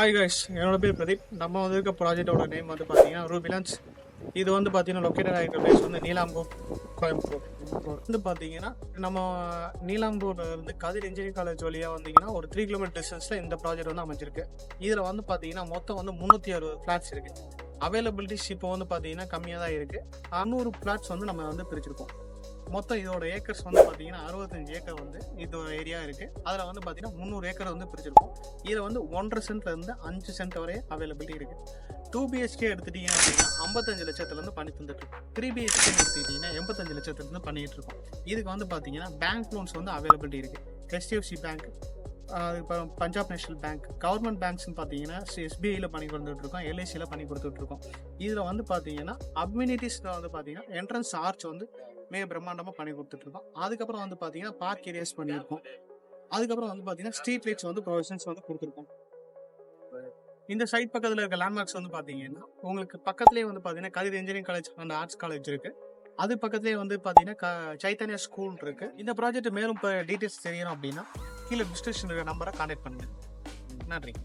Hi guys, என்னோட பேர் பிரதீப். நம்ம இருக்க ப்ராஜெக்டோட நேம் வந்து பார்த்தீங்கன்னா ரூபிலன்ஸ். இது வந்து பார்த்தீங்கன்னா லொக்கேட்டட் ஆகிற பிளேஸ் வந்து நீலாம்பூர், கோயம்புத்தூர். வந்து பார்த்தீங்கன்னா நம்ம நீலாம்பூர்ல இருந்து கதிர் இன்ஜினியரிங் காலேஜ் வழியாக வந்தீங்கன்னா ஒரு 3 கிலோமீட்டர் டிஸ்டன்ஸில் இந்த ப்ராஜெக்ட் வந்து அமைஞ்சிருக்கு. இதில் வந்து பார்த்தீங்கன்னா மொத்தம் வந்து 360 ஃப்ளாட்ஸ் இருக்குது. அவைலபிலிட்டிஸ் இப்போ வந்து பார்த்தீங்கன்னா கம்மியாக தான் இருக்குது. 600 ஃப்ளாட்ஸ் வந்து நம்ம வந்து பிரிச்சிருக்கோம். மொத்தம் இதோட ஏக்கர்ஸ் வந்து பார்த்தீங்கன்னா 65 ஏக்கர் வந்து இதோட ஏரியா இருக்குது. அதில் வந்து பார்த்தீங்கன்னா 300 ஏக்கர் வந்து பிரிச்சிருக்கோம். இதில் வந்து 1.5 சென்ட்லேருந்து 5 சென்ட் வரை அவைலபிலிட்டி இருக்குது. 2 BHK எடுத்துட்டீங்க அப்படின்னா 55 லட்சத்துலேருந்து பண்ணி தந்துட்டு இருக்கோம். 3 BHK எடுத்துக்கிட்டிங்கன்னா 85 லட்சத்துலேருந்து பண்ணிட்டு இருக்கோம். இதுக்கு வந்து பார்த்தீங்கன்னா பேங்க் லோன்ஸ் வந்து அவைலபிலிட்டி இருக்குது. HDFC பேங்க், இப்போ பஞ்சாப் நேஷனல் பேங்க், கவர்மெண்ட் பேங்க்ஸ்ன்னு பார்த்தீங்கன்னா SBIயில் பண்ணி கொடுத்துட்டு இருக்கோம், LICயில் பண்ணி கொடுத்துட்டு இருக்கோம். இதில் வந்து பார்த்தீங்கன்னா அம்யூனிட்டிஸில் வந்து பார்த்தீங்கன்னா என்ட்ரன்ஸ் ஆர்ச் வந்து மிக பிரம்மாண்டமாக பண்ணி கொடுத்துட்ருக்கோம். அதுக்கப்புறம் வந்து பார்த்தீங்கன்னா பார்க் ஏரியாஸ் பண்ணியிருக்கோம். அதுக்கப்புறம் வந்து பார்த்தீங்கன்னா ஸ்ட்ரீட் லைட்ஸ் வந்து ப்ரொவிஷன்ஸ் வந்து கொடுத்துருக்கோம். இந்த சைட் பக்கத்தில் இருக்க லேண்ட்மார்க்ஸ் வந்து பார்த்தீங்கன்னா உங்களுக்கு பக்கத்துலேயே வந்து பார்த்தீங்கன்னா Kathir engineering college and arts college இருக்குது. அது பக்கத்துலேயே வந்து பார்த்தீங்கன்னா சைத்தன்யா ஸ்கூல் இருக்குது. இந்த ப்ராஜெக்ட் மேலும் இப்போ டீட்டெயில்ஸ் தெரியணும் அப்படின்னா கீழே டிஸ்கிரிப்ஷன் இருக்கிற நம்பரை கான்டாக்ட் பண்ணுங்கள். நன்றி.